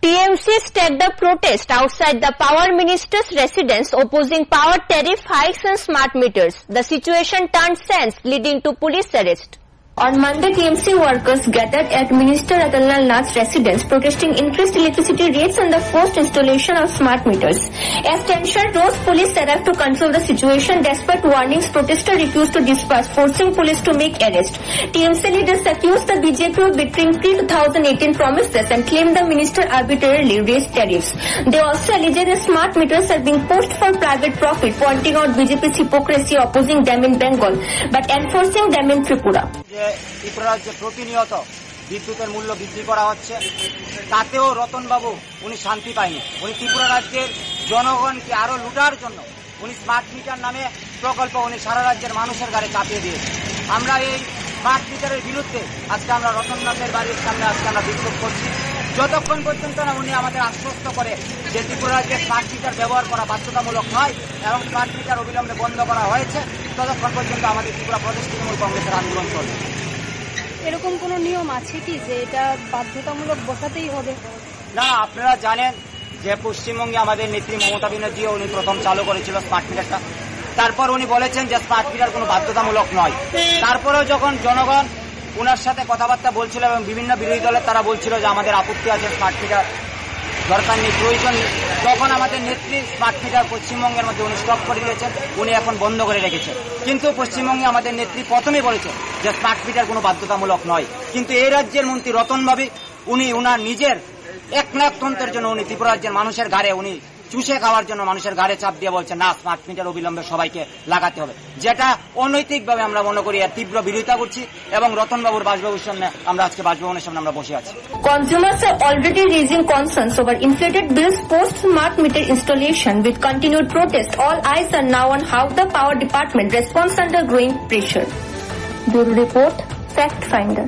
TMC staged the protest outside the Power Minister's residence opposing power tariff hikes and smart meters. The situation turned tense, leading to police arrest. On Monday, TMC workers gathered at Minister Ratanlal Nath's residence protesting increased electricity rates and the forced installation of smart meters. As tension rose, police arrived to control the situation. Despite warnings, protesters refused to disperse, forcing police to make arrest. TMC leaders accused the BJP of betraying pre-2018 promises and claimed the minister arbitrarily raised tariffs. They also alleged that smart meters are being pushed for private profit, pointing out BJP's hypocrisy opposing them in Bengal but enforcing them in Tripura. Tripura রাজ্যে প্রতিনিয়ত বিদ্যুতের মূল্য বৃদ্ধি করা হচ্ছে, তাতেও রতনবাবু উনি শান্তি পায়নি। উনি ত্রিপুরা রাজ্যের জনগণকে আরো লুটার জন্য উনি স্মার্ট মিটার নামে প্রকল্প উনি সারা রাজ্যের মানুষের ঘাড়ে চাপিয়ে দিয়েছে। আমরা এই স্মার্ট মিটারের বিরুদ্ধে আজকে আমরা রতননাথের বাড়ির সামনে আজকে আমরা বিক্ষোভ করছি। যতক্ষণ পর্যন্ত না উনি আমাদের আশ্বস্ত করে যে ত্রিপুরা রাজ্যে স্মার্ট মিটার ব্যবহার করা বাধ্যতামূলক নয় এবং স্মার্ট মিটার অবিলম্বে বন্ধ করা হয়েছে, ততক্ষণ পর্যন্ত আমাদের ত্রিপুরা প্রদেশ তৃণমূল কংগ্রেসের আন্দোলন চলবে। এরকম কোন নিয়ম আছে কি যে এটা বাধ্যতামূলক বসাতেই হবে? না, আপনারা জানেন যে পশ্চিমবঙ্গে আমাদের নেত্রী মমতা ব্যানার্জি উনি প্রথম চালু করেছিল স্মার্ট মিটারটা। তারপর উনি বলেছেন যে স্মার্ট মিটার কোনো বাধ্যতামূলক নয়। তারপরেও যখন জনগণ ওনার সাথে কথাবার্তা বলছিল এবং বিভিন্ন বিরোধী দলের তারা বলছিল যে আমাদের আপত্তি আছে, স্মার্ট মিটার দরকার নেই, প্রয়োজন নেই, তখন আমাদের নেত্রী স্মার্ট মিটার পশ্চিমবঙ্গের মধ্যে উনি স্টপ করে দিয়েছেন, উনি এখন বন্ধ করে রেখেছেন। কিন্তু পশ্চিমবঙ্গে আমাদের নেত্রী প্রথমেই বলেছে যে স্মার্ট মিটার কোনো বাধ্যতামূলক নয়। কিন্তু এই রাজ্যের মন্ত্রী রতনবাবু উনি উনার নিজের একনায়কতন্ত্রের জন্য উনি ত্রিপুরা রাজ্যের মানুষের ঘাড়ে উনি চুষে খাওয়ার জন্য মানুষের ঘাড়ে চাপ দিয়ে বলছে না স্মার্ট মিটার অবিলম্বে সবাইকে লাগাতে হবে, যেটা অনৈতিকভাবে আমরা মনে করি এর তীব্র বিরোধিতা করছি এবং রতনবাবুর বাসভবনের সামনে আমরা আজকে বাসভবনের সামনে আমরা বসে আছি। Consumers are already raising concerns over inflated bills post smart meter installation. With continued protest, all eyes are now on how the power department responds under growing pressure. Bureau Report, Fact Finder.